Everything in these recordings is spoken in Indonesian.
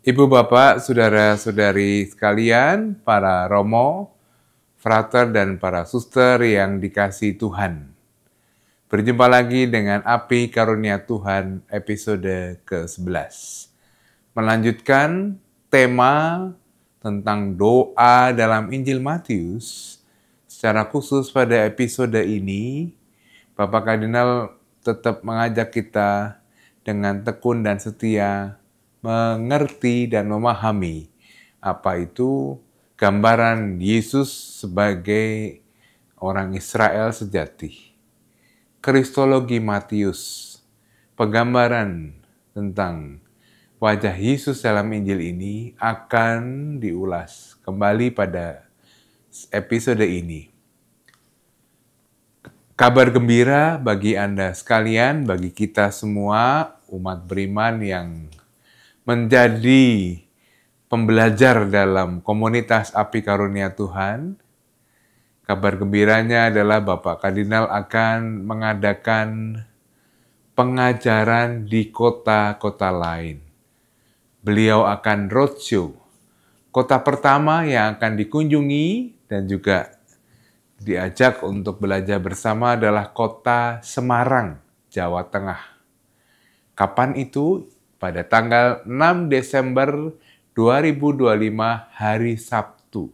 Ibu, Bapak, saudara-saudari sekalian, para romo, frater, dan para suster yang dikasihi Tuhan. Berjumpa lagi dengan Api Karunia Tuhan episode ke-11. Melanjutkan tema tentang doa dalam Injil Matius. Secara khusus pada episode ini, Bapak Kardinal tetap mengajak kita dengan tekun dan setia mengerti dan memahami apa itu gambaran Yesus sebagai orang Israel sejati. Kristologi Matius, penggambaran tentang wajah Yesus dalam Injil ini akan diulas kembali pada episode ini. Kabar gembira bagi Anda sekalian, bagi kita semua umat beriman yang menjadi pembelajar dalam komunitas Api Karunia Tuhan. Kabar gembiranya adalah Bapak Kardinal akan mengadakan pengajaran di kota-kota lain. Beliau akan roadshow. Kota pertama yang akan dikunjungi dan juga diajak untuk belajar bersama adalah kota Semarang, Jawa Tengah. Kapan itu? Pada tanggal 6 Desember 2025 hari Sabtu.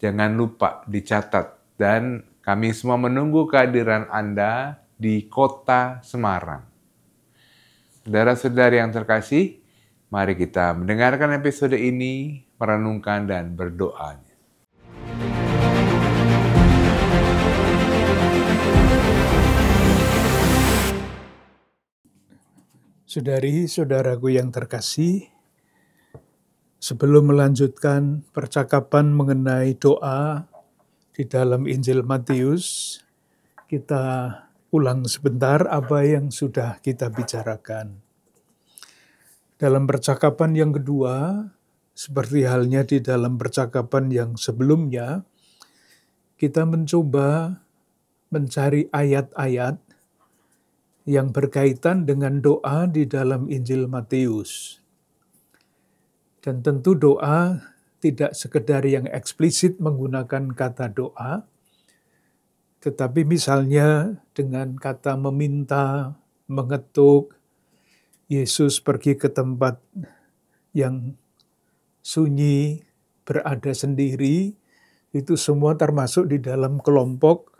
Jangan lupa dicatat dan kami semua menunggu kehadiran Anda di kota Semarang. Saudara-saudari yang terkasih, mari kita mendengarkan episode ini, merenungkan dan berdoa. Saudari-saudaraku yang terkasih, sebelum melanjutkan percakapan mengenai doa di dalam Injil Matius, kita ulang sebentar apa yang sudah kita bicarakan. Dalam percakapan yang kedua, seperti halnya di dalam percakapan yang sebelumnya, kita mencoba mencari ayat-ayat yang berkaitan dengan doa di dalam Injil Matius. Dan tentu doa tidak sekedar yang eksplisit menggunakan kata doa, tetapi misalnya dengan kata meminta, mengetuk, Yesus pergi ke tempat yang sunyi, berada sendiri, itu semua termasuk di dalam kelompok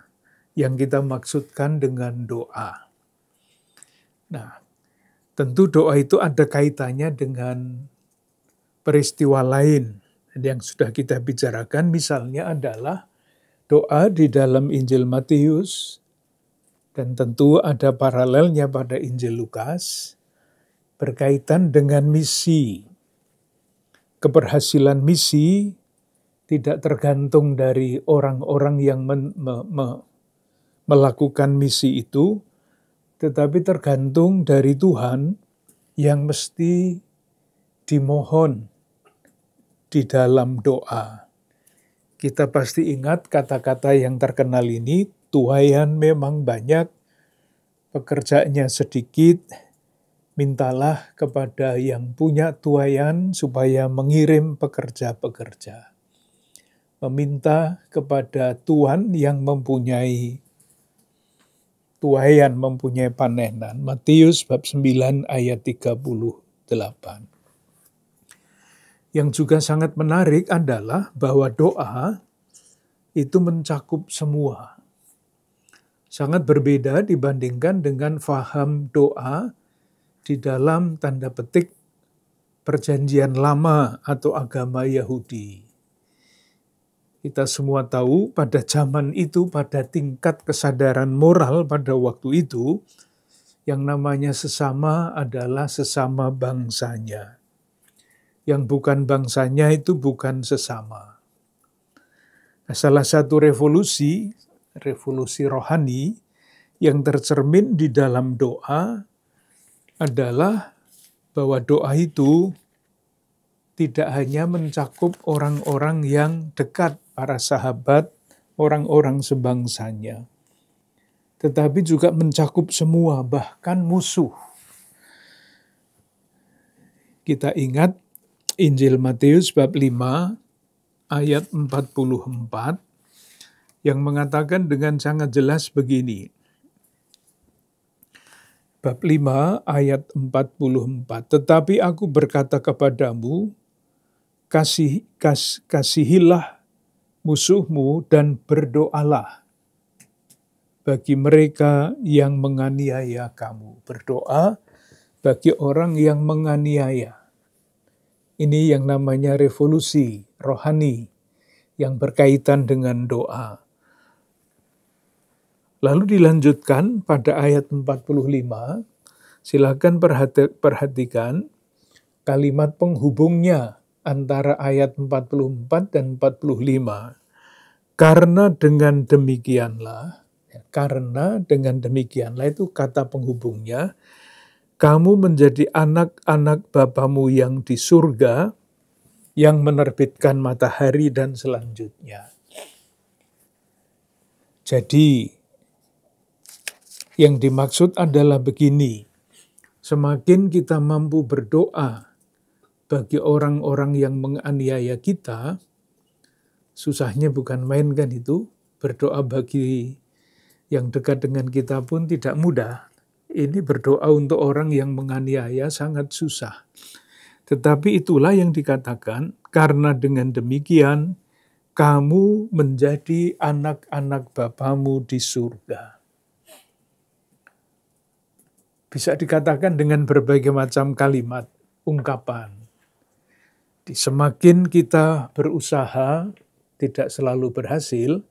yang kita maksudkan dengan doa. Nah, tentu doa itu ada kaitannya dengan peristiwa lain yang sudah kita bicarakan, misalnya adalah doa di dalam Injil Matius, dan tentu ada paralelnya pada Injil Lukas, berkaitan dengan misi. Keberhasilan misi tidak tergantung dari orang-orang yang melakukan misi itu, tetapi tergantung dari Tuhan yang mesti dimohon di dalam doa. Kita pasti ingat kata-kata yang terkenal ini, tuaian memang banyak, pekerjaannya sedikit, mintalah kepada yang punya tuaian supaya mengirim pekerja-pekerja. Meminta kepada Tuhan yang mempunyai tuaian, mempunyai panenan. Matius bab 9 ayat 38. Yang juga sangat menarik adalah bahwa doa itu mencakup semua. Sangat berbeda dibandingkan dengan faham doa di dalam tanda petik perjanjian lama atau agama Yahudi. Kita semua tahu pada zaman itu, pada tingkat kesadaran moral pada waktu itu, yang namanya sesama adalah sesama bangsanya. Yang bukan bangsanya itu bukan sesama. Nah, salah satu revolusi rohani yang tercermin di dalam doa adalah bahwa doa itu tidak hanya mencakup orang-orang yang dekat, para sahabat, orang-orang sebangsanya, tetapi juga mencakup semua, bahkan musuh. Kita ingat Injil Matius bab 5 ayat 44 yang mengatakan dengan sangat jelas begini. Bab 5 ayat 44. Tetapi aku berkata kepadamu, kasihilah musuhmu dan berdoalah bagi mereka yang menganiaya kamu. Berdoa bagi orang yang menganiaya. Ini yang namanya revolusi rohani yang berkaitan dengan doa. Lalu dilanjutkan pada ayat 45, silakan perhatikan kalimat penghubungnya antara ayat 44 dan 45. Karena dengan demikianlah itu kata penghubungnya, kamu menjadi anak-anak Bapamu yang di surga, yang menerbitkan matahari dan selanjutnya. Jadi, yang dimaksud adalah begini, semakin kita mampu berdoa bagi orang-orang yang menganiaya kita, susahnya bukan main kan itu, berdoa bagi yang dekat dengan kita pun tidak mudah. Ini berdoa untuk orang yang menganiaya sangat susah. Tetapi itulah yang dikatakan, karena dengan demikian kamu menjadi anak-anak Bapamu di surga. Bisa dikatakan dengan berbagai macam kalimat, ungkapan. Semakin kita berusaha, tidak selalu berhasil,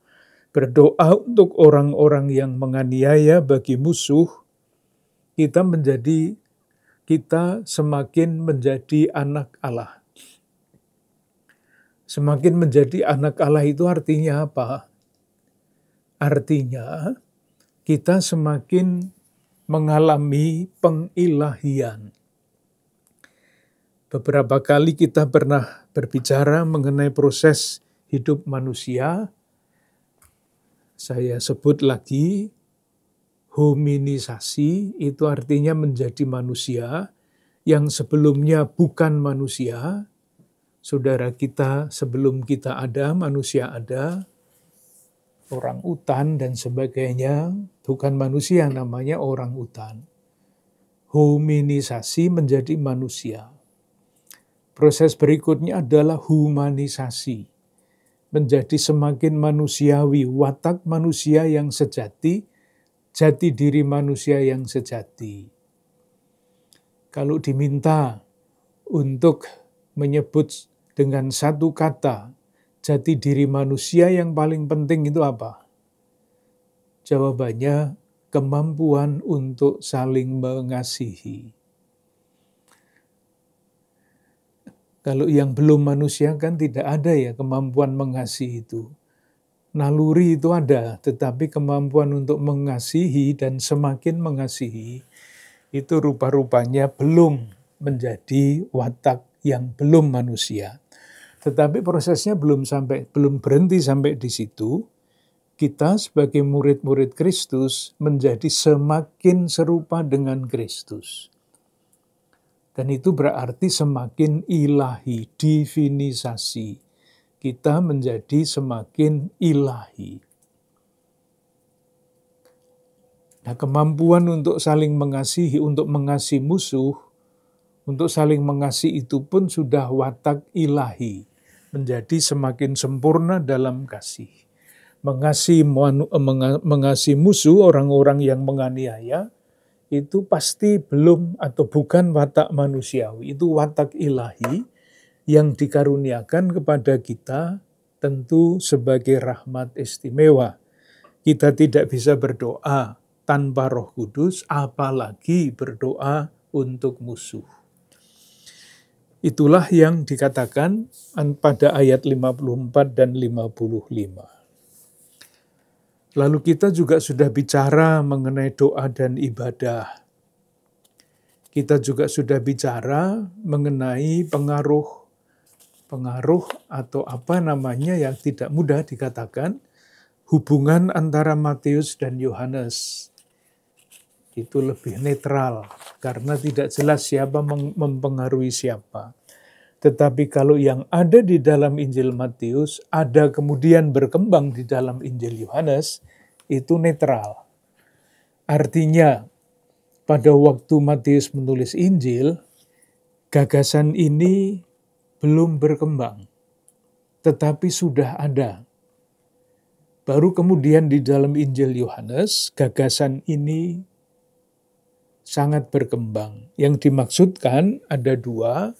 berdoa untuk orang-orang yang menganiaya bagi musuh, kita semakin menjadi anak Allah. Semakin menjadi anak Allah itu artinya apa? Artinya kita semakin mengalami pengilahian. Beberapa kali kita pernah berbicara mengenai proses hidup manusia. Saya sebut lagi, hominisasi itu artinya menjadi manusia yang sebelumnya bukan manusia. Saudara kita sebelum kita ada, manusia ada, orang utan dan sebagainya, bukan manusia namanya orang utan. Hominisasi menjadi manusia. Proses berikutnya adalah humanisasi. Menjadi semakin manusiawi, watak manusia yang sejati, jati diri manusia yang sejati. Kalau diminta untuk menyebut dengan satu kata, jati diri manusia yang paling penting itu apa? Jawabannya, kemampuan untuk saling mengasihi. Kalau yang belum manusia kan tidak ada ya kemampuan mengasihi itu. Naluri itu ada, tetapi kemampuan untuk mengasihi dan semakin mengasihi itu rupa-rupanya belum menjadi watak yang belum manusia. Tetapi prosesnya belum berhenti sampai di situ. Kita sebagai murid-murid Kristus menjadi semakin serupa dengan Kristus. Dan itu berarti semakin ilahi, divinisasi. Kita menjadi semakin ilahi. Nah, kemampuan untuk saling mengasihi, untuk mengasihi musuh, untuk saling mengasihi itu pun sudah watak ilahi. Menjadi semakin sempurna dalam kasih. Mengasihi musuh, orang-orang yang menganiaya, itu pasti belum atau bukan watak manusiawi. Itu watak ilahi yang dikaruniakan kepada kita tentu sebagai rahmat istimewa. Kita tidak bisa berdoa tanpa Roh Kudus, apalagi berdoa untuk musuh. Itulah yang dikatakan pada ayat 54 dan 55. Lalu kita juga sudah bicara mengenai doa dan ibadah. Kita juga sudah bicara mengenai pengaruh atau apa namanya yang tidak mudah dikatakan, hubungan antara Matius dan Yohanes. Itu lebih netral, karena tidak jelas siapa mempengaruhi siapa. Tetapi kalau yang ada di dalam Injil Matius, ada kemudian berkembang di dalam Injil Yohanes, itu netral. Artinya, pada waktu Matius menulis Injil, gagasan ini belum berkembang, tetapi sudah ada. Baru kemudian di dalam Injil Yohanes, gagasan ini sangat berkembang. Yang dimaksudkan ada dua,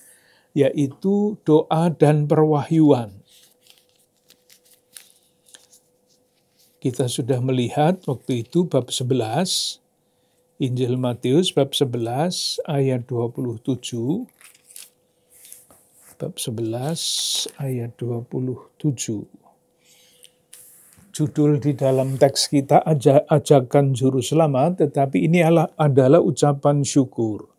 yaitu doa dan perwahyuan. Kita sudah melihat waktu itu bab 11, Injil Matius bab 11 ayat 27. Bab 11 ayat 27. Judul di dalam teks kita ajakan juru selamat, tetapi ini adalah ucapan syukur.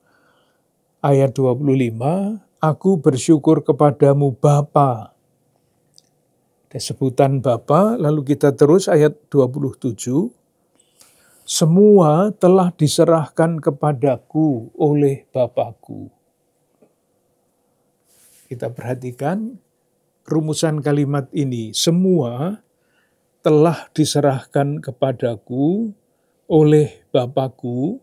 Ayat 25, aku bersyukur kepadamu Bapa. Ada sebutan Bapa, lalu kita terus ayat 27. Semua telah diserahkan kepadaku oleh Bapakku. Kita perhatikan rumusan kalimat ini. Semua telah diserahkan kepadaku oleh Bapakku,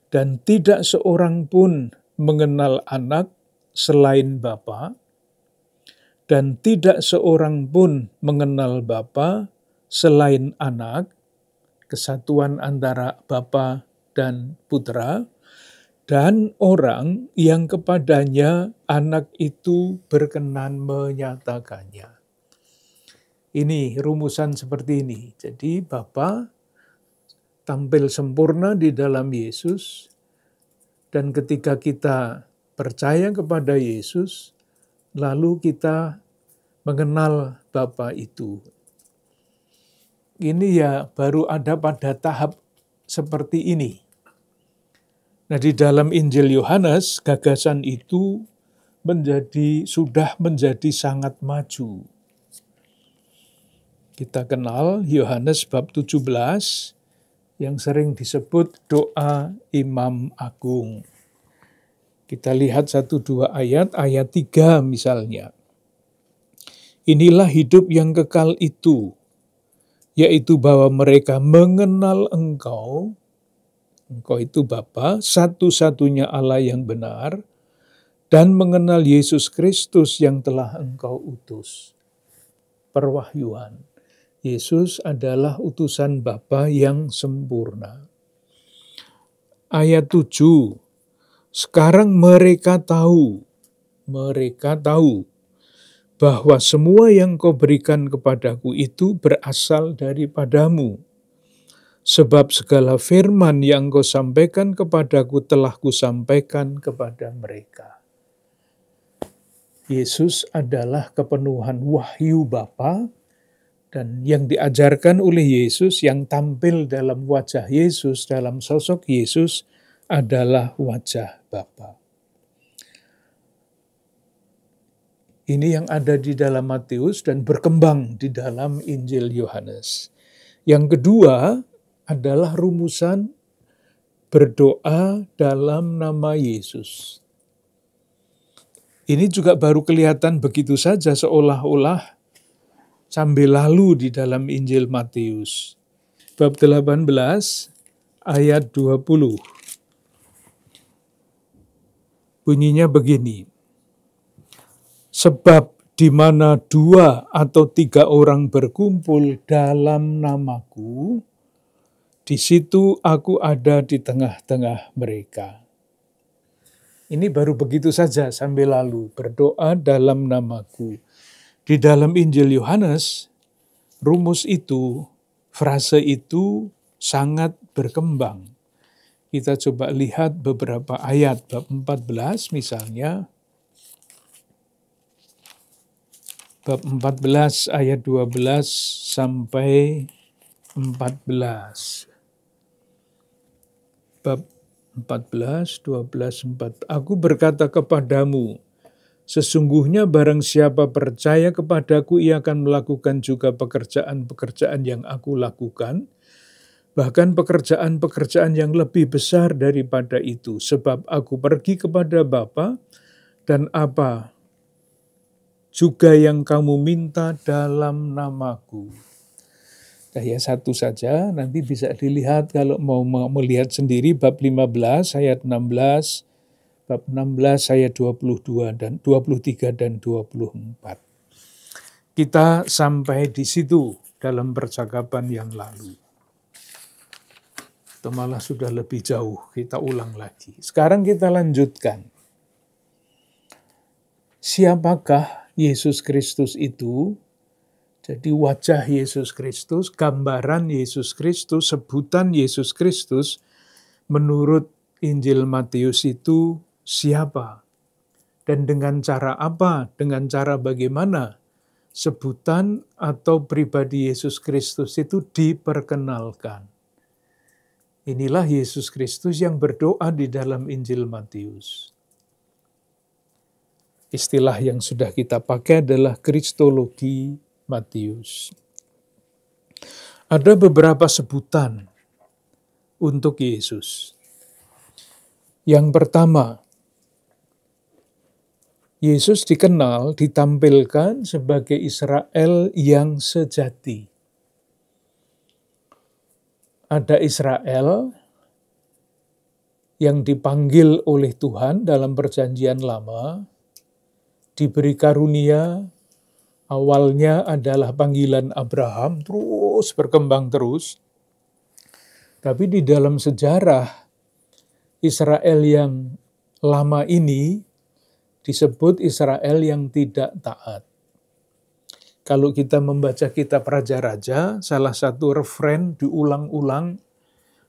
dan tidak seorang pun mengenal anak selain Bapa, dan tidak seorang pun mengenal Bapa selain anak, kesatuan antara Bapa dan Putra, dan orang yang kepadanya anak itu berkenan menyatakannya. Ini rumusan seperti ini. Jadi Bapa tampil sempurna di dalam Yesus, dan ketika kita percaya kepada Yesus, lalu kita mengenal Bapa itu. Ini ya baru ada pada tahap seperti ini. Nah, di dalam Injil Yohanes, gagasan itu sudah menjadi sangat maju. Kita kenal Yohanes bab 17 yang sering disebut doa Imam Agung. Kita lihat 1-2 ayat 3 misalnya. Inilah hidup yang kekal itu, yaitu bahwa mereka mengenal Engkau itu Bapa, satu-satunya Allah yang benar, dan mengenal Yesus Kristus yang telah Engkau utus. Perwahyuan. Yesus adalah utusan Bapa yang sempurna. Ayat 7. Sekarang mereka tahu bahwa semua yang kau berikan kepadaku itu berasal daripadamu. Sebab segala firman yang kau sampaikan kepadaku telah kusampaikan kepada mereka. Yesus adalah kepenuhan wahyu Bapa, dan yang diajarkan oleh Yesus, yang tampil dalam wajah Yesus, dalam sosok Yesus, adalah wajah Bapa. Ini yang ada di dalam Matius dan berkembang di dalam Injil Yohanes. Yang kedua adalah rumusan berdoa dalam nama Yesus. Ini juga baru kelihatan begitu saja seolah-olah sambil lalu di dalam Injil Matius. Bab 18 ayat 20. Bunyinya begini. Sebab di mana 2 atau 3 orang berkumpul dalam namaku, di situ aku ada di tengah-tengah mereka. Ini baru begitu saja sambil lalu, berdoa dalam namaku. Di dalam Injil Yohanes, rumus itu, frase itu sangat berkembang. Kita coba lihat beberapa ayat, bab 14 misalnya. Bab 14 ayat 12 sampai 14. Bab 14, 12, 4. Aku berkata kepadamu, sesungguhnya barang siapa percaya kepadaku, ia akan melakukan juga pekerjaan-pekerjaan yang aku lakukan, bahkan pekerjaan-pekerjaan yang lebih besar daripada itu, sebab aku pergi kepada Bapa, dan apa juga yang kamu minta dalam namaku. Saya satu saja, nanti bisa dilihat kalau mau melihat sendiri bab 15 ayat 16, bab 16 ayat 22 dan 23 dan 24. Kita sampai di situ dalam percakapan yang lalu. Atau malah sudah lebih jauh, kita ulang lagi. Sekarang kita lanjutkan. Siapakah Yesus Kristus itu? Jadi wajah Yesus Kristus, gambaran Yesus Kristus, sebutan Yesus Kristus, menurut Injil Matius itu siapa? Dan dengan cara apa? Dengan cara bagaimana? Sebutan atau pribadi Yesus Kristus itu diperkenalkan. Inilah Yesus Kristus yang berdoa di dalam Injil Matius. Istilah yang sudah kita pakai adalah Kristologi Matius. Ada beberapa sebutan untuk Yesus. Yang pertama, Yesus dikenal, ditampilkan sebagai Israel yang sejati. Ada Israel yang dipanggil oleh Tuhan dalam Perjanjian Lama, diberi karunia. Awalnya adalah panggilan Abraham, terus berkembang terus. Tapi di dalam sejarah Israel yang lama ini disebut Israel yang tidak taat. Kalau kita membaca kitab Raja-Raja, salah satu referen diulang-ulang,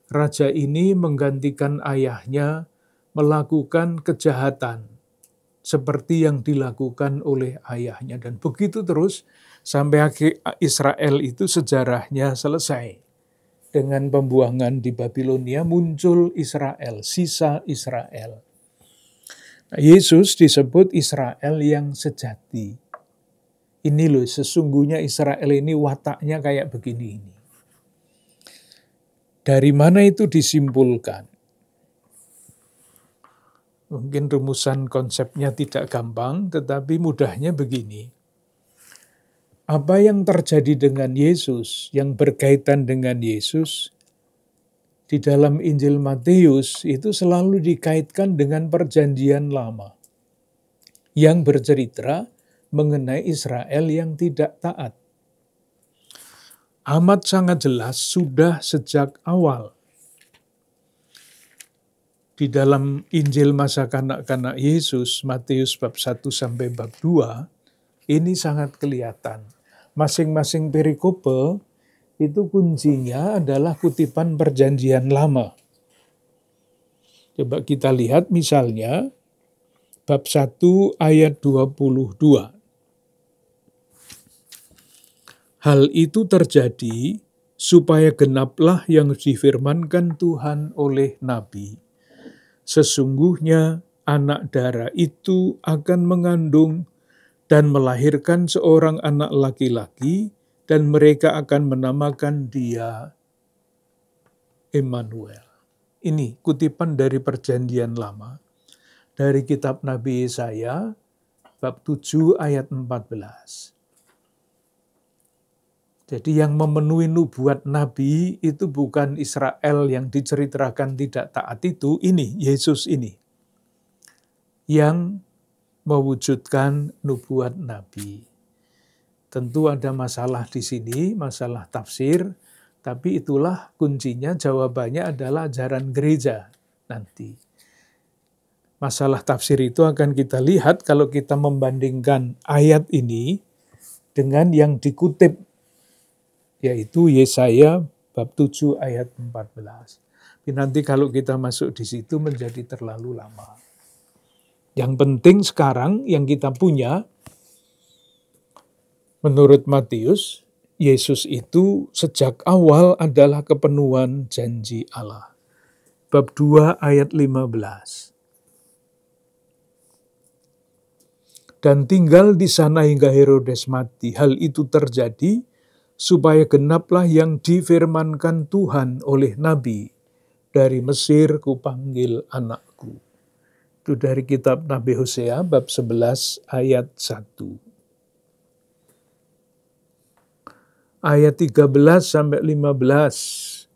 raja ini menggantikan ayahnya melakukan kejahatan seperti yang dilakukan oleh ayahnya. Dan begitu terus sampai akhir Israel itu sejarahnya selesai. Dengan pembuangan di Babilonia muncul Israel, sisa Israel. Nah, Yesus disebut Israel yang sejati. Ini loh, sesungguhnya Israel ini wataknya kayak begini ini. Dari mana itu disimpulkan? Mungkin rumusan konsepnya tidak gampang, tetapi mudahnya begini. Apa yang terjadi dengan Yesus, yang berkaitan dengan Yesus, di dalam Injil Matius itu selalu dikaitkan dengan Perjanjian Lama, yang bercerita mengenai Israel yang tidak taat. Amat sangat jelas sudah sejak awal. Di dalam Injil masa kanak-kanak Yesus, Matius bab 1 sampai bab 2, ini sangat kelihatan. Masing-masing perikope itu kuncinya adalah kutipan Perjanjian Lama. Coba kita lihat misalnya bab 1 ayat 22. Hal itu terjadi supaya genaplah yang difirmankan Tuhan oleh Nabi. Sesungguhnya anak darah itu akan mengandung dan melahirkan seorang anak laki-laki, dan mereka akan menamakan dia Immanuel. Ini kutipan dari Perjanjian Lama, dari kitab Nabi Yesaya, bab 7 ayat 14. Jadi yang memenuhi nubuat Nabi itu bukan Israel yang diceritakan tidak taat itu, ini, Yesus ini. Yang mewujudkan nubuat Nabi. Tentu ada masalah di sini, masalah tafsir, tapi itulah kuncinya, jawabannya adalah ajaran gereja nanti. Masalah tafsir itu akan kita lihat kalau kita membandingkan ayat ini dengan yang dikutip, yaitu Yesaya bab 7 ayat 14. Tapi nanti kalau kita masuk di situ menjadi terlalu lama. Yang penting sekarang yang kita punya, menurut Matius, Yesus itu sejak awal adalah kepenuhan janji Allah. Bab 2 ayat 15. Dan tinggal di sana hingga Herodes mati. Hal itu terjadi supaya genaplah yang difirmankan Tuhan oleh Nabi, dari Mesir kupanggil anakku. Itu dari kitab Nabi Hosea bab 11 ayat 1. Ayat 13 sampai 15.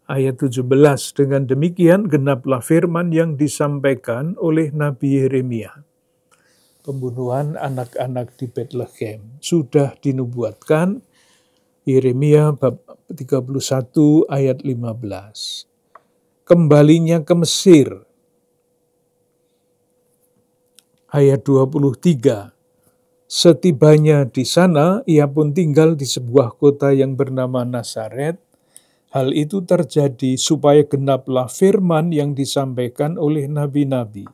Ayat 17, dengan demikian genaplah firman yang disampaikan oleh Nabi Yeremia. Pembunuhan anak-anak di Bethlehem sudah dinubuatkan. Yeremia bab 31 ayat 15. Kembalinya ke Mesir. Ayat 23. Setibanya di sana, ia pun tinggal di sebuah kota yang bernama Nazaret. Hal itu terjadi supaya genaplah firman yang disampaikan oleh nabi-nabi,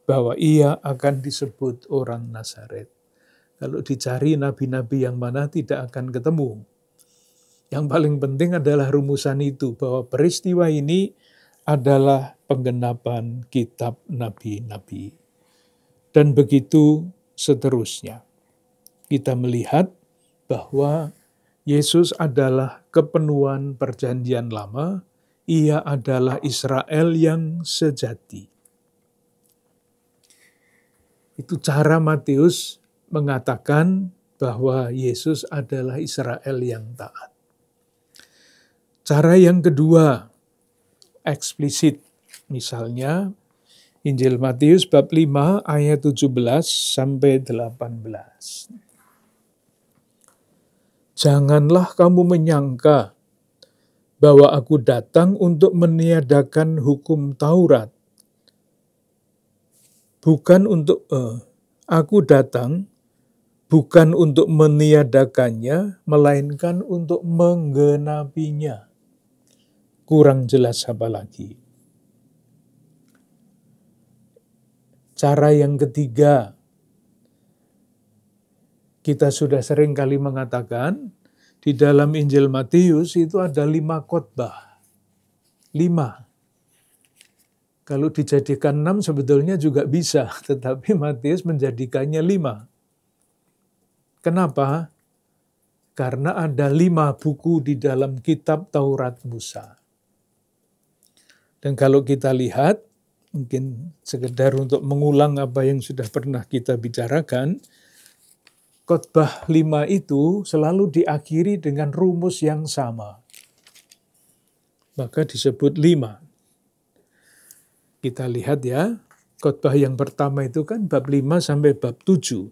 bahwa ia akan disebut orang Nazaret. Kalau dicari nabi-nabi yang mana tidak akan ketemu. Yang paling penting adalah rumusan itu, bahwa peristiwa ini adalah penggenapan kitab nabi-nabi. Dan begitu seterusnya. Kita melihat bahwa Yesus adalah kepenuhan perjanjian lama, ia adalah Israel yang sejati. Itu cara Matius mengatakan bahwa Yesus adalah Israel yang taat. Cara yang kedua, eksplisit. Misalnya, Injil Matius bab 5 ayat 17 sampai 18. Janganlah kamu menyangka bahwa aku datang untuk meniadakan hukum Taurat. Aku datang bukan untuk meniadakannya, melainkan untuk menggenapinya. Kurang jelas apa lagi? Cara yang ketiga, kita sudah sering kali mengatakan, di dalam Injil Matius itu ada 5 khotbah. 5. Kalau dijadikan 6 sebetulnya juga bisa, tetapi Matius menjadikannya 5. Kenapa? Karena ada 5 buku di dalam kitab Taurat Musa. Dan kalau kita lihat, mungkin sekedar untuk mengulang apa yang sudah pernah kita bicarakan, khotbah 5 itu selalu diakhiri dengan rumus yang sama. Maka disebut 5. Kita lihat ya, khotbah yang pertama itu kan bab 5 sampai bab 7.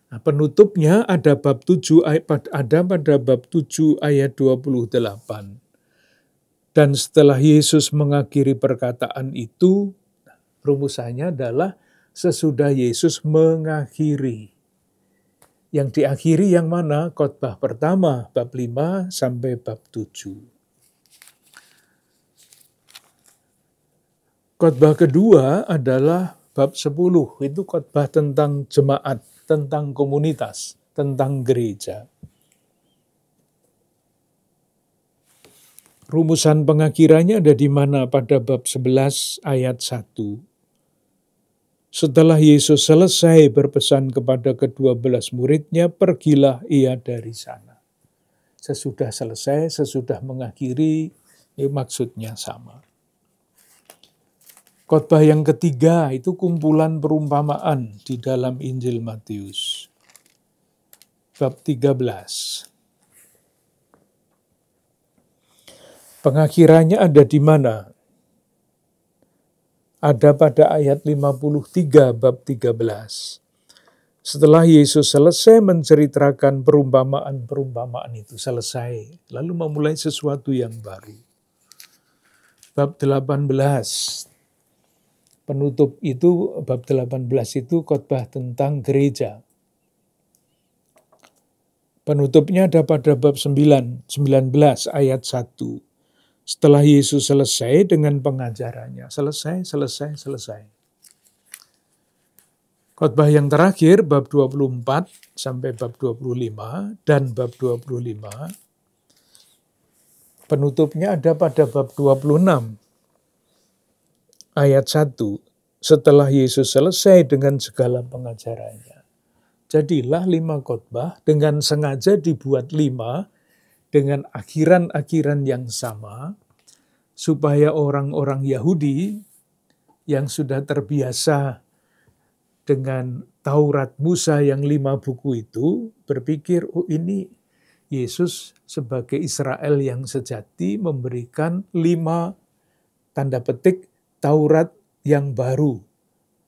Nah, penutupnya ada pada bab 7 ayat 28. Dan setelah Yesus mengakhiri perkataan itu, rumusannya adalah sesudah Yesus mengakhiri. Yang diakhiri yang mana? Khotbah pertama, bab 5 sampai bab 7. Khotbah kedua adalah bab 10, itu khotbah tentang jemaat, tentang komunitas, tentang gereja. Rumusan pengakhirannya ada di mana? Pada bab 11 ayat 1. Setelah Yesus selesai berpesan kepada ke-12 muridnya, pergilah ia dari sana. Sesudah selesai, sesudah mengakhiri, maksudnya sama. Khotbah yang ketiga itu kumpulan perumpamaan di dalam Injil Matius. Bab 13. Pengakhirannya ada di mana? Ada pada ayat 53 bab 13. Setelah Yesus selesai menceritakan perumpamaan-perumpamaan itu selesai, lalu memulai sesuatu yang baru. Bab 18. Penutup itu, bab 18 itu khotbah tentang gereja. Penutupnya ada pada bab 19 ayat 1. Setelah Yesus selesai dengan pengajarannya. Selesai. Khotbah yang terakhir, bab 24 sampai bab 25, dan bab 25. Penutupnya ada pada bab 26, ayat 1. Setelah Yesus selesai dengan segala pengajarannya. Jadilah 5 khotbah, dengan sengaja dibuat 5, dengan akhiran-akhiran yang sama, supaya orang-orang Yahudi yang sudah terbiasa dengan Taurat Musa yang 5 buku itu berpikir, oh ini Yesus sebagai Israel yang sejati memberikan 5 tanda petik Taurat yang baru,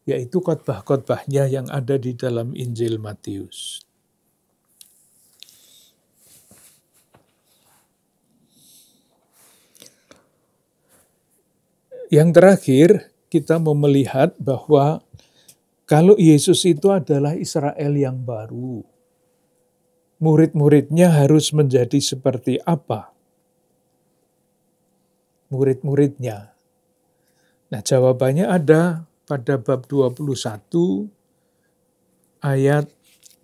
yaitu khotbah-khotbahnya yang ada di dalam Injil Matius. Yang terakhir, kita mau melihat bahwa kalau Yesus itu adalah Israel yang baru, murid-muridnya harus menjadi seperti apa? Murid-muridnya. Nah, jawabannya ada pada bab 21 ayat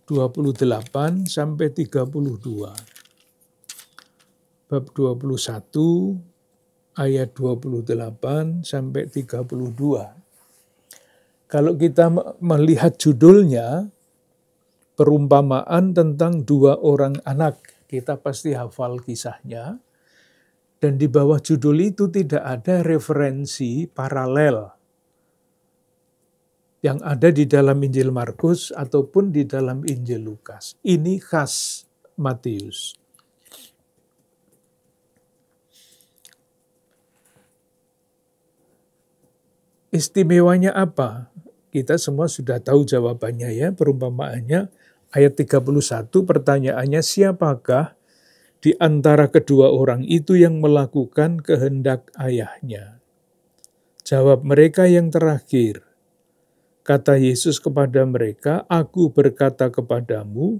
28 sampai 32. Bab 21 ayat 28 sampai 32. Kalau kita melihat judulnya, perumpamaan tentang 2 orang anak, kita pasti hafal kisahnya. Dan di bawah judul itu tidak ada referensi paralel yang ada di dalam Injil Markus ataupun di dalam Injil Lukas. Ini khas Matius. Istimewanya apa? Kita semua sudah tahu jawabannya ya, perumpamaannya. Ayat 31 pertanyaannya, siapakah di antara kedua orang itu yang melakukan kehendak ayahnya? Jawab mereka yang terakhir. Kata Yesus kepada mereka, aku berkata kepadamu,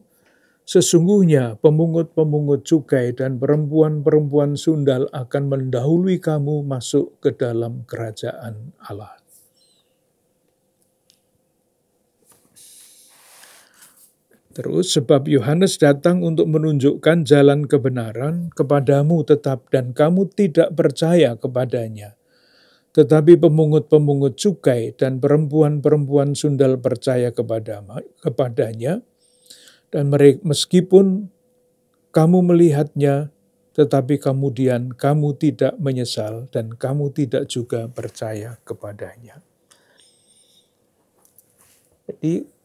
sesungguhnya pemungut-pemungut cukai dan perempuan-perempuan sundal akan mendahului kamu masuk ke dalam kerajaan Allah. Terus, sebab Yohanes datang untuk menunjukkan jalan kebenaran kepadamu tetap, dan kamu tidak percaya kepadanya. Tetapi pemungut-pemungut cukai dan perempuan-perempuan sundal percaya kepadanya, dan meskipun kamu melihatnya, tetapi kemudian kamu tidak menyesal, dan kamu tidak juga percaya kepadanya. Jadi,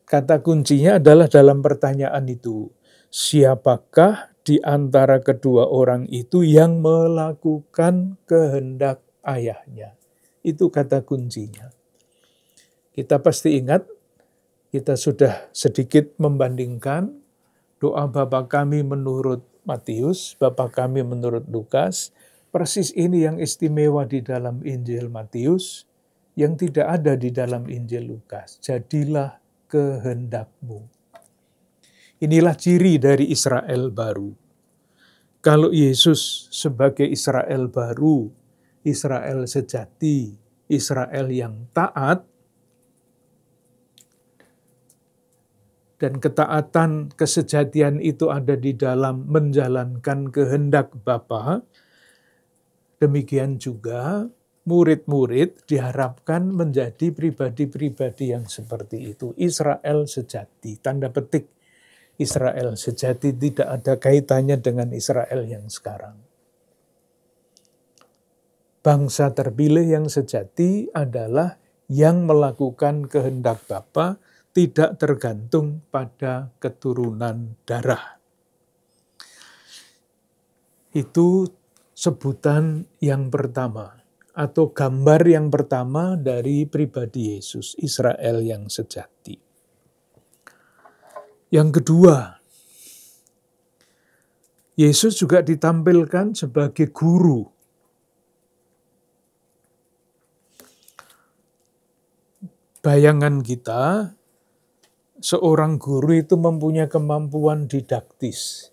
kata kuncinya adalah dalam pertanyaan itu, siapakah di antara kedua orang itu yang melakukan kehendak ayahnya? Itu kata kuncinya. Kita pasti ingat, kita sudah sedikit membandingkan doa Bapa kami menurut Matius, Bapa kami menurut Lukas. Persis ini yang istimewa di dalam Injil Matius, yang tidak ada di dalam Injil Lukas. Jadilah kehendakmu. Inilah ciri dari Israel baru. Kalau Yesus sebagai Israel baru, Israel sejati, Israel yang taat, dan ketaatan kesejatian itu ada di dalam menjalankan kehendak Bapa, demikian juga murid-murid diharapkan menjadi pribadi-pribadi yang seperti itu. Israel sejati, tanda petik Israel sejati, tidak ada kaitannya dengan Israel yang sekarang. Bangsa terpilih yang sejati adalah yang melakukan kehendak Bapa, tidak tergantung pada keturunan darah. Itu sebutan yang pertama, atau gambar yang pertama dari pribadi Yesus, Israel yang sejati. Yang kedua, Yesus juga ditampilkan sebagai guru. Bayangan kita, seorang guru itu mempunyai kemampuan didaktis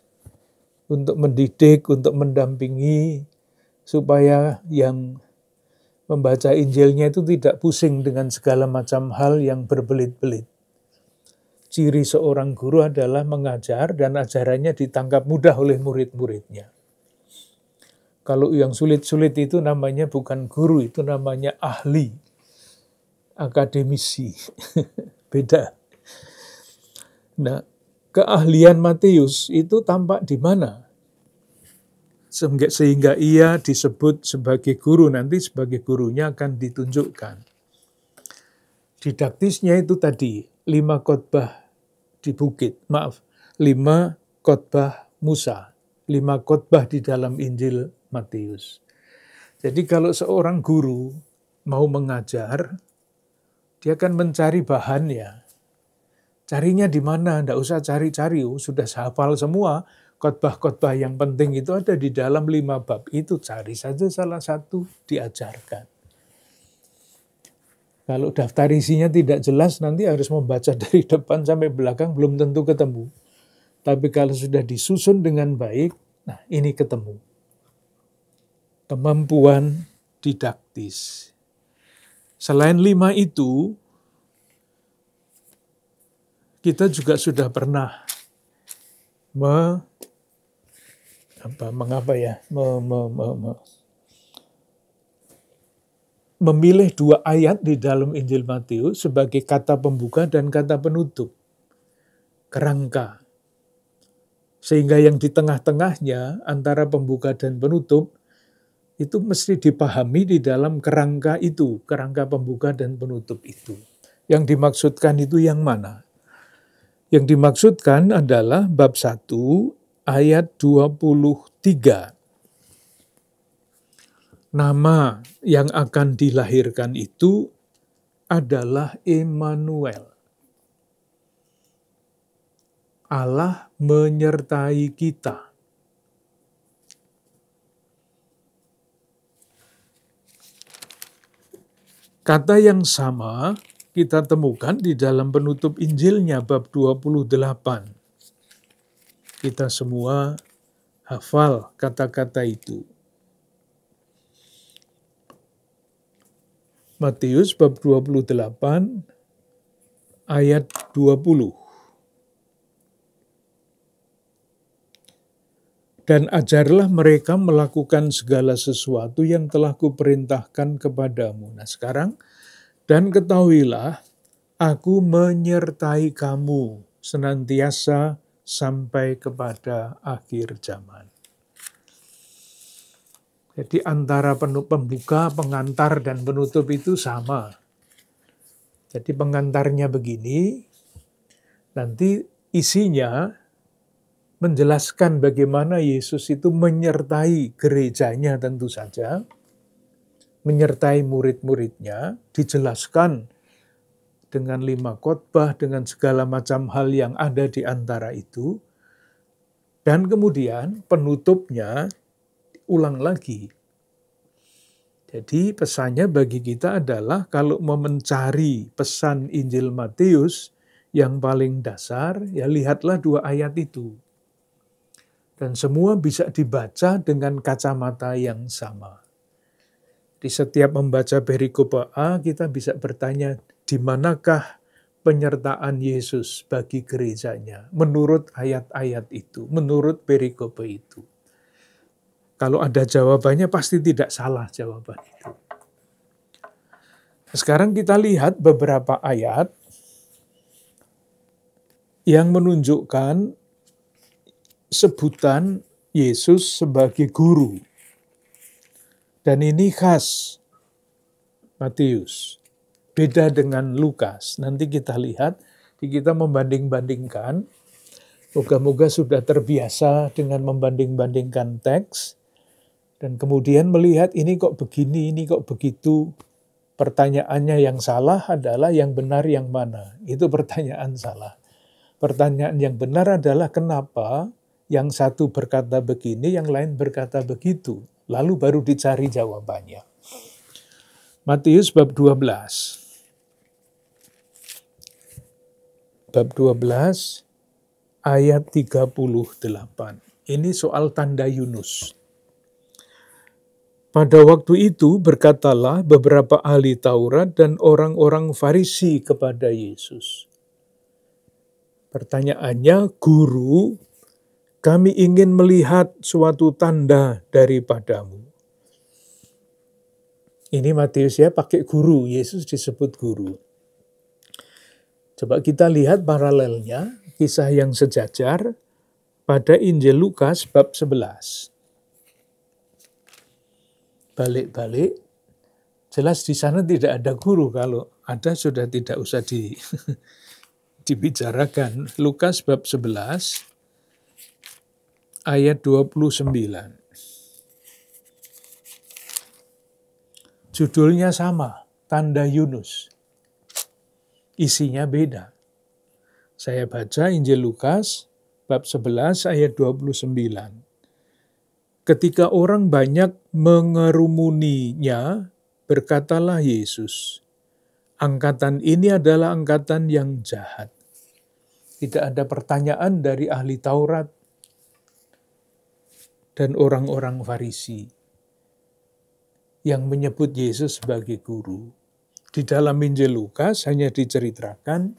untuk mendidik, untuk mendampingi, supaya yang membaca Injilnya itu tidak pusing dengan segala macam hal yang berbelit-belit. Ciri seorang guru adalah mengajar dan ajarannya ditangkap mudah oleh murid-muridnya. Kalau yang sulit-sulit itu namanya bukan guru, itu namanya ahli, akademisi. Beda. Nah, keahlian Matius itu tampak di mana? Sehingga ia disebut sebagai guru, nanti sebagai gurunya akan ditunjukkan. Didaktisnya itu tadi 5 khotbah di bukit, 5 khotbah Musa, 5 khotbah di dalam Injil Matius. Jadi kalau seorang guru mau mengajar, dia akan mencari bahannya. Carinya di mana? Tidak usah cari-cari, sudah hafal semua. Khotbah-khotbah yang penting itu ada di dalam 5 bab itu. Cari saja salah satu, diajarkan. Kalau daftar isinya tidak jelas, nanti harus membaca dari depan sampai belakang, belum tentu ketemu. Tapi kalau sudah disusun dengan baik, nah ini ketemu. Kemampuan didaktis. Selain 5 itu, kita juga sudah pernah memilih 2 ayat di dalam Injil Matius sebagai kata pembuka dan kata penutup. Kerangka. Sehingga yang di tengah-tengahnya antara pembuka dan penutup itu mesti dipahami di dalam kerangka itu, kerangka pembuka dan penutup itu. Yang dimaksudkan itu yang mana? Yang dimaksudkan adalah bab 1 ayat 23. Nama yang akan dilahirkan itu adalah Immanuel. Allah menyertai kita. Kata yang sama kita temukan di dalam penutup Injilnya bab 28. Kita semua hafal kata-kata itu. Matius bab 28 ayat 20. Dan ajarlah mereka melakukan segala sesuatu yang telah kuperintahkan kepadamu. Nah sekarang, dan ketahuilah, aku menyertai kamu senantiasa sampai kepada akhir zaman. Jadi antara pembuka, pengantar, dan penutup itu sama. Jadi pengantarnya begini, nanti isinya menjelaskan bagaimana Yesus itu menyertai gerejanya tentu saja, menyertai murid-muridnya, dijelaskan dengan 5 khotbah, dengan segala macam hal yang ada di antara itu, dan kemudian penutupnya ulang lagi. Jadi pesannya bagi kita adalah kalau mau mencari pesan Injil Matius yang paling dasar, ya lihatlah 2 ayat itu. Dan semua bisa dibaca dengan kacamata yang sama. Di setiap membaca perikop A, kita bisa bertanya, di manakah penyertaan Yesus bagi gerejanya? Menurut ayat-ayat itu, menurut perikop itu. Kalau ada jawabannya pasti tidak salah jawaban itu. Sekarang kita lihat beberapa ayat yang menunjukkan sebutan Yesus sebagai guru. Dan ini khas Matius. Beda dengan Lukas. Nanti kita lihat, kita membanding-bandingkan. Moga-moga sudah terbiasa dengan membanding-bandingkan teks. Dan kemudian melihat ini kok begini, ini kok begitu. Pertanyaannya yang salah adalah yang benar yang mana. Itu pertanyaan salah. Pertanyaan yang benar adalah kenapa yang satu berkata begini, yang lain berkata begitu. Lalu baru dicari jawabannya. Matius bab 12. Bab 12 ayat 38. Ini soal tanda Yunus. Pada waktu itu berkatalah beberapa ahli Taurat dan orang-orang Farisi kepada Yesus. Pertanyaannya, Guru, kami ingin melihat suatu tanda daripadamu. Ini Matius ya pakai guru, Yesus disebut guru. Coba kita lihat paralelnya, kisah yang sejajar pada Injil Lukas bab 11. Balik-balik, Jelas di sana tidak ada guru, kalau ada sudah tidak usah dibicarakan. Lukas bab 11 ayat 29. Judulnya sama, tanda Yunus. Isinya beda. Saya baca Injil Lukas bab 11 ayat 29. Ketika orang banyak mengerumuninya, berkatalah Yesus, angkatan ini adalah angkatan yang jahat. Tidak ada pertanyaan dari ahli Taurat dan orang-orang Farisi yang menyebut Yesus sebagai guru. Di dalam Injil Lukas hanya diceritakan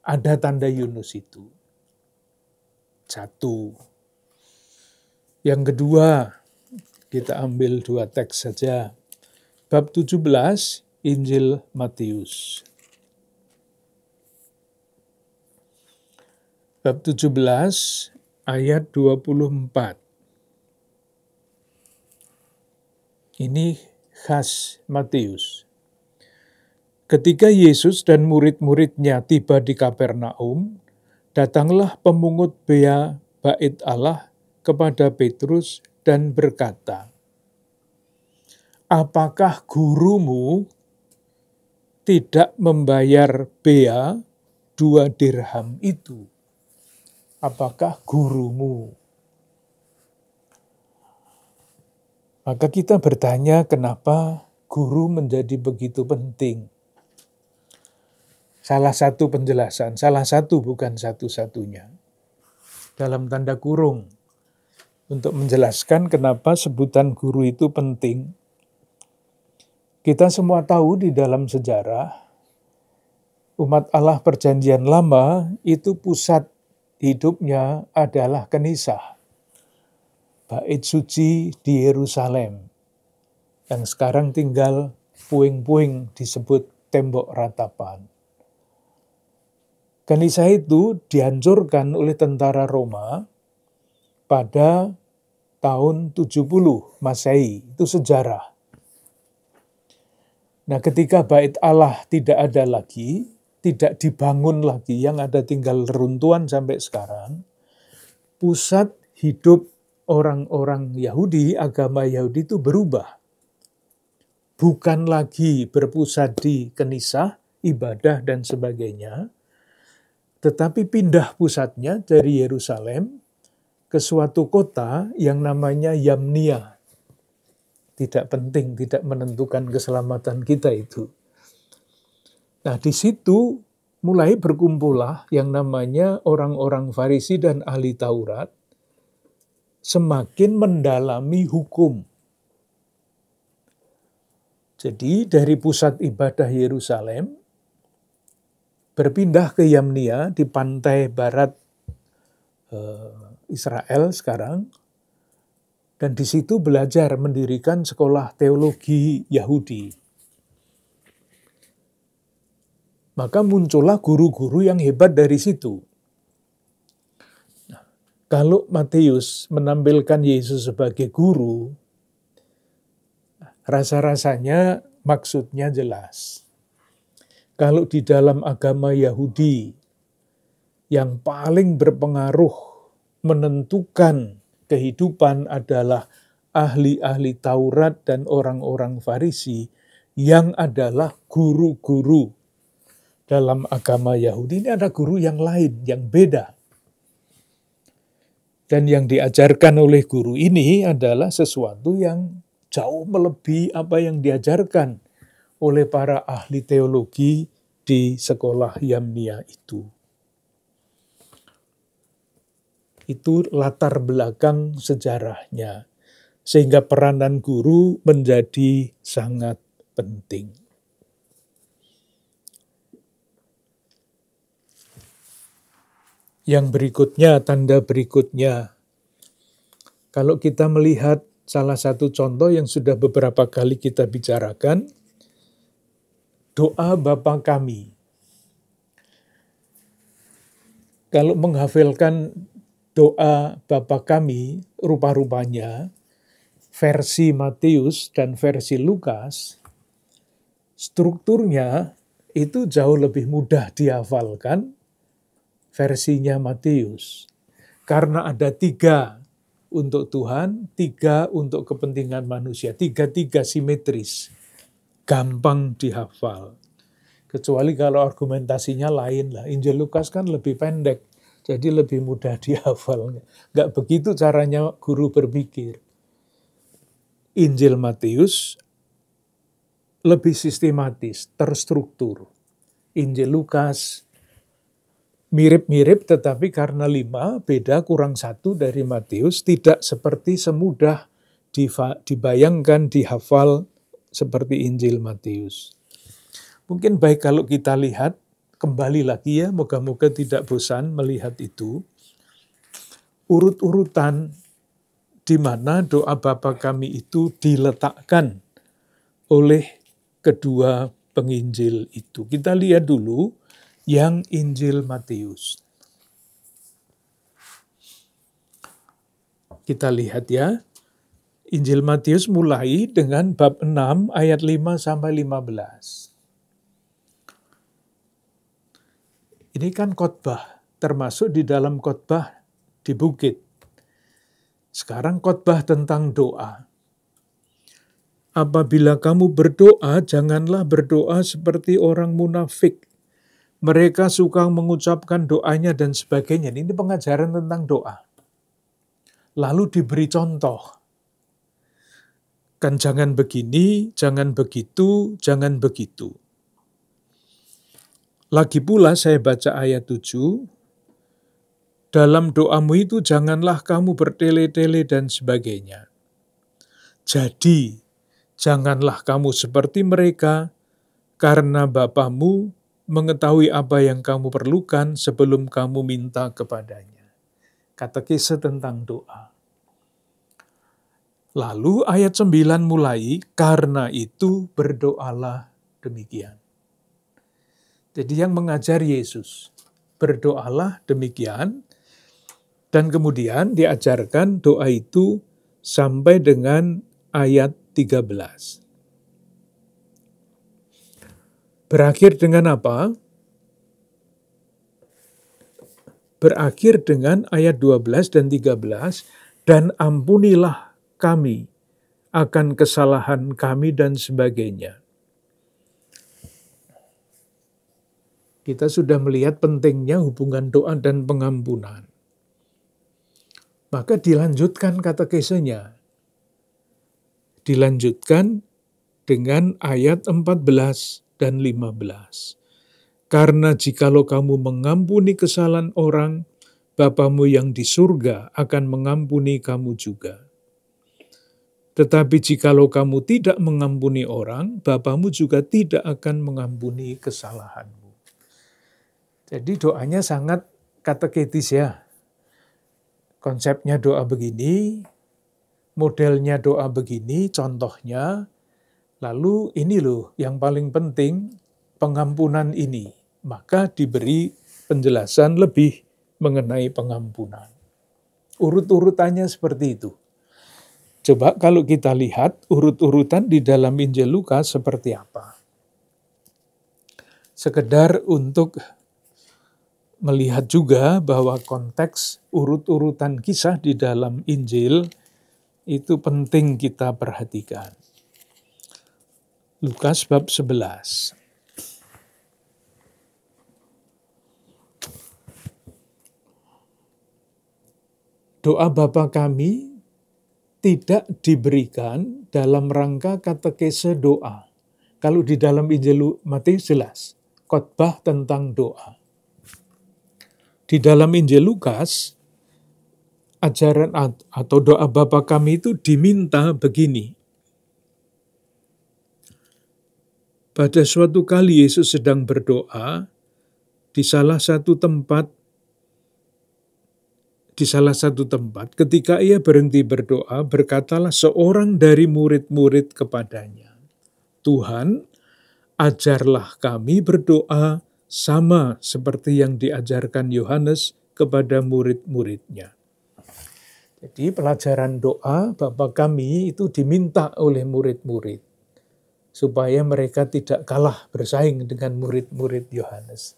ada tanda Yunus itu. Satu. Yang kedua, kita ambil 2 teks saja. Bab 17, Injil Matius. Bab 17, ayat 24. Ini khas Matius. Ketika Yesus dan murid-muridnya tiba di Kapernaum, datanglah pemungut bea bait Allah kepada Petrus dan berkata, apakah gurumu tidak membayar bea 2 dirham itu? Apakah gurumu? Maka kita bertanya, kenapa guru menjadi begitu penting? Salah satu penjelasan, salah satu bukan satu-satunya. Dalam tanda kurung, untuk menjelaskan kenapa sebutan guru itu penting. Kita semua tahu di dalam sejarah, umat Allah Perjanjian Lama itu pusat hidupnya adalah Kenisah, bait suci di Yerusalem, yang sekarang tinggal puing-puing disebut tembok ratapan. Kenisah itu dihancurkan oleh tentara Roma pada tahun 70 Masehi, itu sejarah. Nah, ketika bait Allah tidak ada lagi, tidak dibangun lagi, yang ada tinggal reruntuhan sampai sekarang, pusat hidup orang-orang Yahudi, agama Yahudi itu berubah. Bukan lagi berpusat di Kenisah, ibadah dan sebagainya, tetapi pindah pusatnya dari Yerusalem ke suatu kota yang namanya Yamnia. Tidak penting, tidak menentukan keselamatan kita itu. Nah, di situ mulai berkumpullah yang namanya orang-orang Farisi dan ahli Taurat, semakin mendalami hukum. Jadi dari pusat ibadah Yerusalem, berpindah ke Yamnia di pantai barat Israel sekarang, dan di situ belajar mendirikan sekolah teologi Yahudi. Maka muncullah guru-guru yang hebat dari situ. Nah, kalau Matius menampilkan Yesus sebagai guru, rasa-rasanya maksudnya jelas. Kalau di dalam agama Yahudi yang paling berpengaruh menentukan kehidupan adalah ahli-ahli Taurat dan orang-orang Farisi yang adalah guru-guru dalam agama Yahudi, ini ada guru yang lain, yang beda. Dan yang diajarkan oleh guru ini adalah sesuatu yang jauh melebihi apa yang diajarkan oleh para ahli teologi di sekolah Yamnia itu. Itu latar belakang sejarahnya. Sehingga peranan guru menjadi sangat penting. Yang berikutnya, tanda berikutnya. Kalau kita melihat salah satu contoh yang sudah beberapa kali kita bicarakan, doa Bapa kami. Kalau menghafalkan doa Bapa kami, rupa-rupanya versi Matius dan versi Lukas strukturnya itu jauh lebih mudah dihafalkan versinya Matius. Karena ada 3 untuk Tuhan, 3 untuk kepentingan manusia. 3-3 simetris. Gampang dihafal. Kecuali kalau argumentasinya lain lah. Injil Lukas kan lebih pendek. Jadi lebih mudah dihafal. Nggak begitu caranya guru berpikir. Injil Matius lebih sistematis, terstruktur. Injil Lukas mirip-mirip, tetapi karena 5, beda kurang 1 dari Matius, tidak seperti semudah dibayangkan, dihafal seperti Injil Matius. Mungkin baik kalau kita lihat, kembali lagi ya, moga-moga tidak bosan melihat itu, urut-urutan di mana doa Bapa kami itu diletakkan oleh kedua penginjil itu. Kita lihat dulu yang Injil Matius. Kita lihat ya. Injil Matius mulai dengan bab 6 ayat 5 sampai 15. Ini kan khotbah, termasuk di dalam khotbah di bukit. Sekarang khotbah tentang doa. Apabila kamu berdoa, janganlah berdoa seperti orang munafik. Mereka suka mengucapkan doanya dan sebagainya. Ini pengajaran tentang doa. Lalu diberi contoh. Kan jangan begini, jangan begitu, jangan begitu. Lagi pula saya baca ayat 7. Dalam doamu itu janganlah kamu bertele-tele dan sebagainya. Jadi, janganlah kamu seperti mereka, karena Bapamu mengetahui apa yang kamu perlukan sebelum kamu minta kepadanya. Katekese tentang doa. Lalu ayat 9 mulai, karena itu berdoalah demikian. Jadi yang mengajar Yesus, berdoalah demikian, dan kemudian diajarkan doa itu sampai dengan ayat 13. Berakhir dengan apa? Berakhir dengan ayat 12 dan 13, dan ampunilah kami akan kesalahan kami dan sebagainya. Kita sudah melihat pentingnya hubungan doa dan pengampunan. Maka dilanjutkan katekesenya. Dilanjutkan dengan ayat 14 dan 15. Karena jikalau kamu mengampuni kesalahan orang, Bapamu yang di surga akan mengampuni kamu juga. Tetapi jikalau kamu tidak mengampuni orang, Bapamu juga tidak akan mengampuni kesalahanmu. Jadi doanya sangat kateketis ya. Konsepnya doa begini, modelnya doa begini, contohnya. Lalu ini loh yang paling penting, pengampunan ini. Maka diberi penjelasan lebih mengenai pengampunan. Urut-urutannya seperti itu. Coba kalau kita lihat urut-urutan di dalam Injil Lukas seperti apa. Sekedar untuk melihat juga bahwa konteks urut-urutan kisah di dalam Injil itu penting kita perhatikan. Lukas bab 11. Doa Bapa kami tidak diberikan dalam rangka katekese doa. Kalau di dalam Injil Matius jelas, khotbah tentang doa. Di dalam Injil Lukas, ajaran atau doa Bapa kami itu diminta begini. Pada suatu kali Yesus sedang berdoa di salah satu tempat, ketika ia berhenti berdoa, berkatalah seorang dari murid-murid kepadanya, Tuhan, ajarlah kami berdoa sama seperti yang diajarkan Yohanes kepada murid-muridnya. Jadi pelajaran doa Bapa kami itu diminta oleh murid-murid. supaya mereka tidak kalah bersaing dengan murid-murid Yohanes.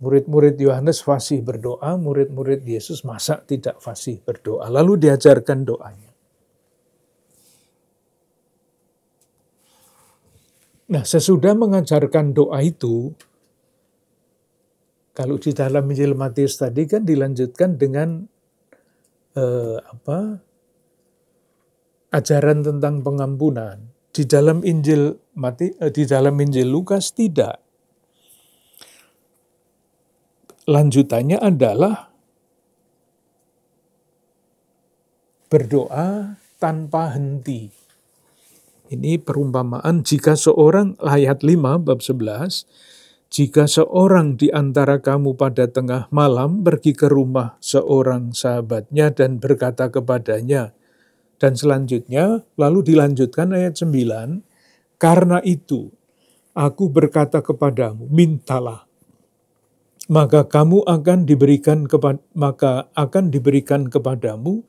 Murid-murid Yohanes fasih berdoa, murid-murid Yesus masa tidak fasih berdoa. Lalu diajarkan doanya. Nah, sesudah mengajarkan doa itu, kalau di dalam Injil Matius tadi kan dilanjutkan dengan ajaran tentang pengampunan. Di dalam Injil Lukas tidak. Lanjutannya adalah berdoa tanpa henti. Ini perumpamaan jika seorang, ayat 5 bab 11, jika seorang di antara kamu pada tengah malam pergi ke rumah seorang sahabatnya dan berkata kepadanya, dan selanjutnya, lalu dilanjutkan ayat 9, karena itu aku berkata kepadamu, mintalah, maka akan diberikan kepadamu,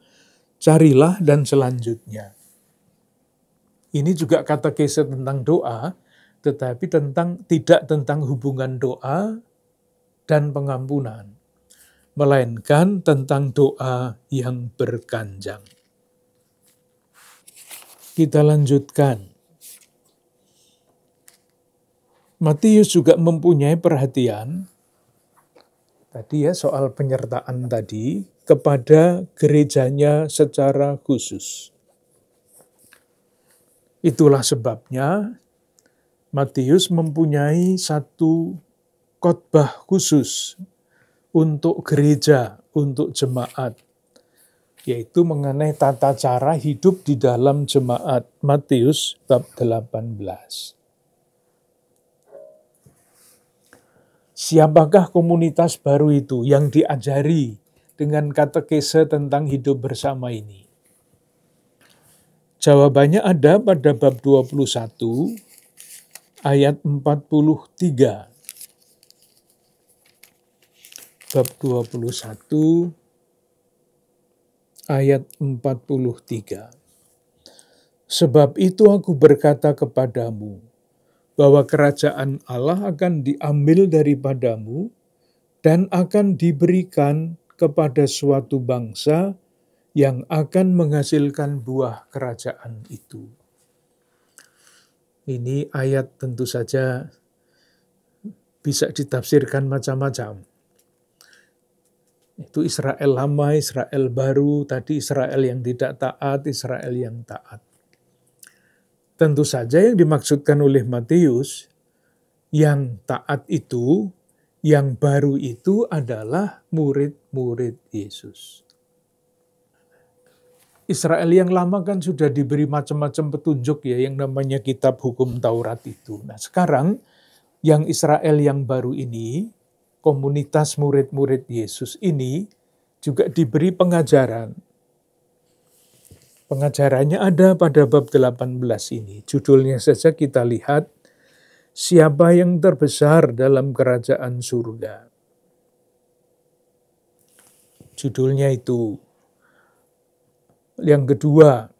carilah dan selanjutnya. Ini juga katekese tentang doa, tetapi tidak tentang hubungan doa dan pengampunan, melainkan tentang doa yang berkanjang. Kita lanjutkan. Matius juga mempunyai perhatian, tadi ya soal penyertaan tadi, kepada gerejanya secara khusus. Itulah sebabnya Matius mempunyai satu khotbah khusus untuk gereja, untuk jemaat, yaitu mengenai tata cara hidup di dalam jemaat. Matius bab 18. Siapakah komunitas baru itu yang diajari dengan katekese tentang hidup bersama ini? Jawabannya ada pada bab 21, ayat 43. Bab 21, ayat 43. Sebab itu aku berkata kepadamu, bahwa kerajaan Allah akan diambil daripadamu dan akan diberikan kepada suatu bangsa yang akan menghasilkan buah kerajaan itu. Ini ayat tentu saja bisa ditafsirkan macam-macam. Itu Israel lama, Israel baru, tadi Israel yang tidak taat, Israel yang taat. Tentu saja yang dimaksudkan oleh Matius, yang taat itu, yang baru itu adalah murid-murid Yesus. Israel yang lama kan sudah diberi macam-macam petunjuk ya, yang namanya kitab hukum Taurat itu. Nah sekarang, yang Israel yang baru ini, komunitas murid-murid Yesus ini, juga diberi pengajaran. Pengajarannya ada pada bab 18 ini. Judulnya saja kita lihat, siapa yang terbesar dalam kerajaan surga. Judulnya itu. Yang kedua,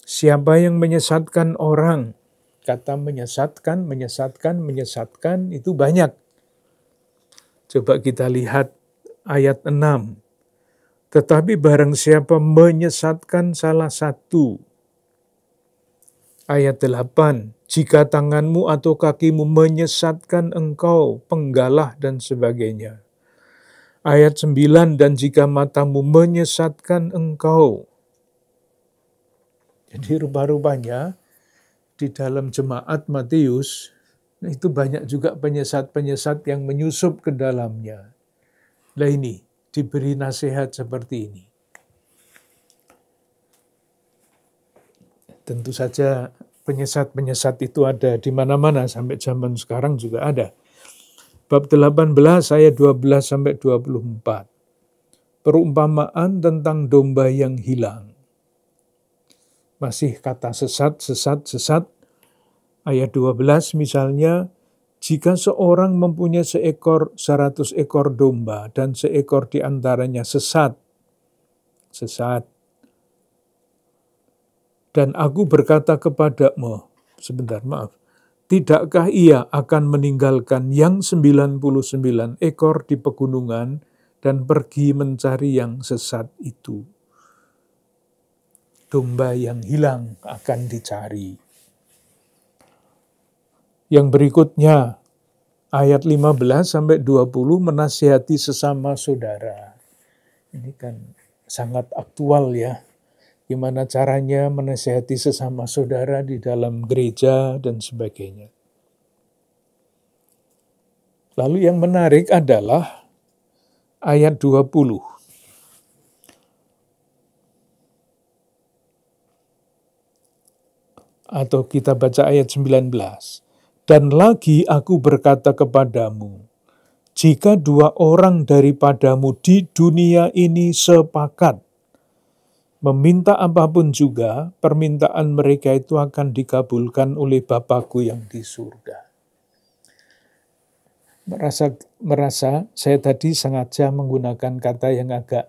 siapa yang menyesatkan orang? Kata menyesatkan itu banyak. Coba kita lihat ayat 6. Tetapi barang siapa menyesatkan salah satu. Ayat 8. Jika tanganmu atau kakimu menyesatkan engkau, penggalah dan sebagainya. Ayat 9, dan jika matamu menyesatkan engkau. Jadi rupa-rupanya di dalam jemaat Matius, itu banyak juga penyesat-penyesat yang menyusup ke dalamnya. Nah ini, diberi nasihat seperti ini. Tentu saja penyesat-penyesat itu ada di mana-mana, sampai zaman sekarang juga ada. Bab 18 ayat 12-24. Perumpamaan tentang domba yang hilang. Masih kata sesat. Ayat 12 misalnya, jika seorang mempunyai 100 ekor domba dan seekor di antaranya sesat. Dan aku berkata kepadamu, Tidakkah ia akan meninggalkan yang 99 ekor di pegunungan dan pergi mencari yang sesat itu? Domba yang hilang akan dicari. Yang berikutnya, ayat 15-20 menasihati sesama saudara. Ini kan sangat aktual ya. Gimana caranya menasihati sesama saudara di dalam gereja dan sebagainya. Lalu yang menarik adalah ayat 20. Atau kita baca ayat 19. Dan lagi aku berkata kepadamu, jika 2 orang daripadamu di dunia ini sepakat meminta apapun juga, permintaan mereka itu akan dikabulkan oleh Bapa-Ku yang di surga. Merasa saya tadi sengaja menggunakan kata yang agak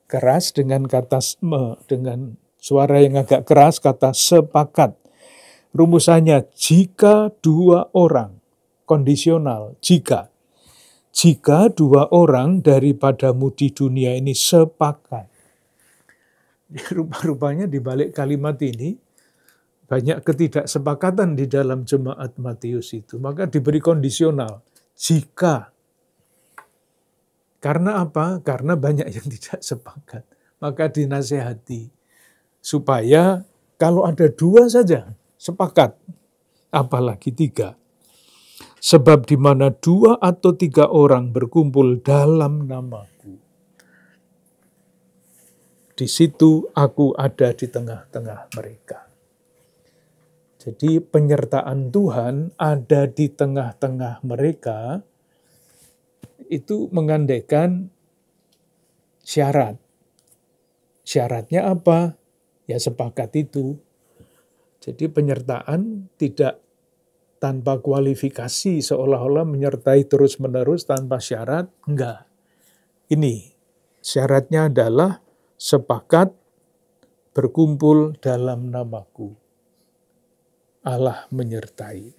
keras dengan dengan suara yang agak keras, kata sepakat. Rumusannya jika 2 orang, kondisional, jika 2 orang daripadamu di dunia ini sepakat. Rupa-rupanya di balik kalimat ini banyak ketidaksepakatan di dalam jemaat Matius itu. Maka diberi kondisional. Jika. Karena apa? Karena banyak yang tidak sepakat. Maka dinasehati. Supaya kalau ada 2 saja sepakat. Apalagi 3. Sebab di mana 2 atau 3 orang berkumpul dalam nama-Ku, di situ aku ada di tengah-tengah mereka. Jadi penyertaan Tuhan ada di tengah-tengah mereka, itu mengandaikan syarat. Syaratnya apa? Ya sepakat itu. Jadi penyertaan tidak tanpa kualifikasi, seolah-olah menyertai terus-menerus tanpa syarat. Enggak. Ini syaratnya adalah sepakat berkumpul dalam nama-Ku. Allah menyertai.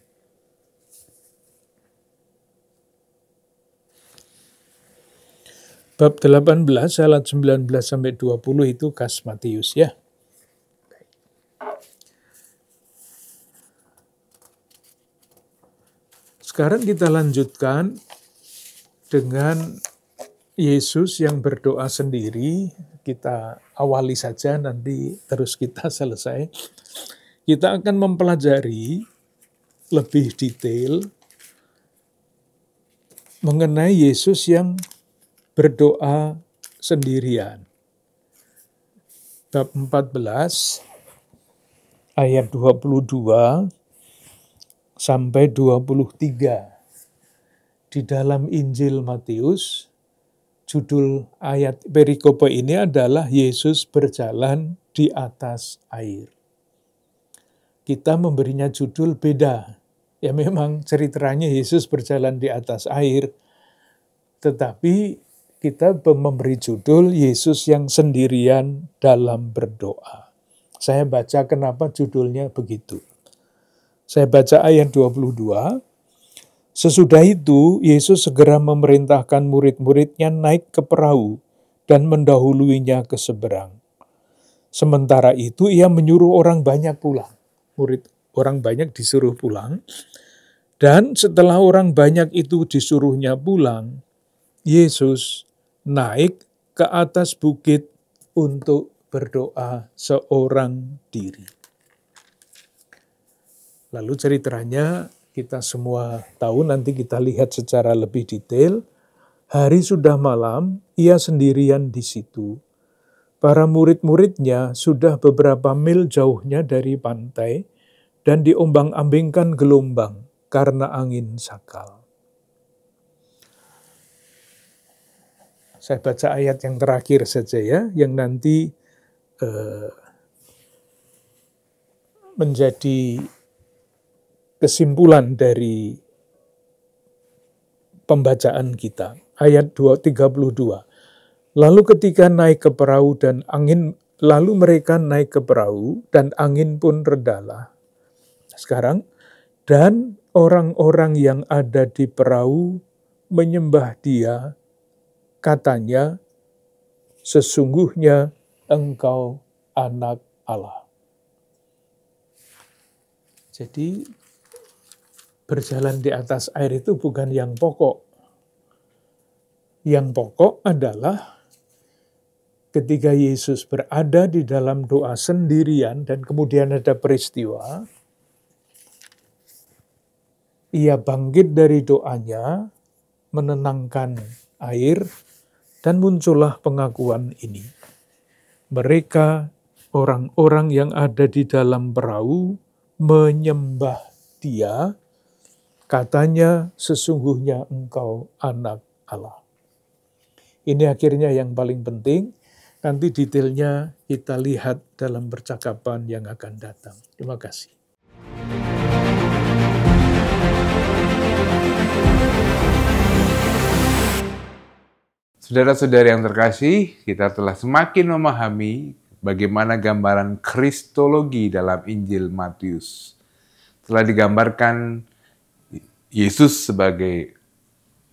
Bab 18 ayat 19-20 itu khas Matius ya. Sekarang kita lanjutkan dengan Yesus yang berdoa sendiri. Kita awali saja, nanti terus kita selesai. Kita akan mempelajari lebih detail mengenai Yesus yang berdoa sendirian. Bab 14 ayat 22 sampai 23. Di dalam Injil Matius, judul ayat perikope ini adalah Yesus berjalan di atas air. Kita memberinya judul beda. Ya memang ceritanya Yesus berjalan di atas air, tetapi kita memberi judul Yesus yang sendirian dalam berdoa. Saya baca kenapa judulnya begitu. Saya baca ayat 22. Sesudah itu, Yesus segera memerintahkan murid-muridnya naik ke perahu dan mendahuluinya ke seberang. Sementara itu, ia menyuruh orang banyak pulang. Orang banyak disuruh pulang. Dan setelah orang banyak itu disuruhnya pulang, Yesus naik ke atas bukit untuk berdoa seorang diri. Lalu ceritanya kita semua tahu, nanti kita lihat secara lebih detail. Hari sudah malam, ia sendirian di situ. Para murid-muridnya sudah beberapa mil jauhnya dari pantai dan diombang-ambingkan gelombang karena angin sakal. Saya baca ayat yang terakhir saja ya, yang nanti menjadi kesimpulan dari pembacaan kita. Ayat 32. Lalu ketika naik ke perahu dan angin Lalu mereka naik ke perahu dan angin pun redalah. Sekarang, dan orang-orang yang ada di perahu menyembah Dia, katanya, sesungguhnya Engkau Anak Allah. Jadi, berjalan di atas air itu bukan yang pokok. Yang pokok adalah ketika Yesus berada di dalam doa sendirian dan kemudian ada peristiwa, Ia bangkit dari doanya, menenangkan air, dan muncullah pengakuan ini. Mereka, orang-orang yang ada di dalam perahu, menyembah Dia, katanya, sesungguhnya Engkau Anak Allah. Ini akhirnya yang paling penting. Nanti detailnya kita lihat dalam percakapan yang akan datang. Terima kasih. Saudara-saudari yang terkasih, kita telah semakin memahami bagaimana gambaran kristologi dalam Injil Matius. Telah digambarkan Yesus sebagai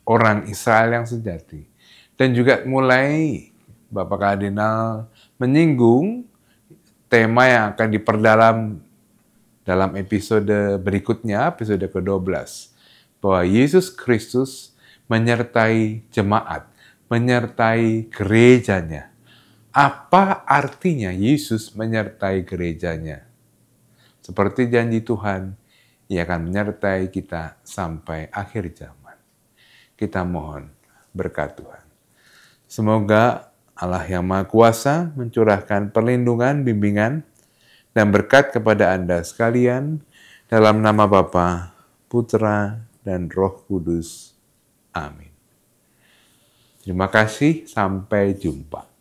orang Israel yang sejati. Dan juga mulai Bapak Kardinal menyinggung tema yang akan diperdalam dalam episode berikutnya, episode ke-12. Bahwa Yesus Kristus menyertai jemaat, menyertai gerejanya. Apa artinya Yesus menyertai gerejanya? Seperti janji Tuhan, Ia akan menyertai kita sampai akhir zaman. Kita mohon berkat Tuhan. Semoga Allah yang Maha Kuasa mencurahkan perlindungan, bimbingan, dan berkat kepada Anda sekalian dalam nama Bapa, Putra, dan Roh Kudus. Amin. Terima kasih, sampai jumpa.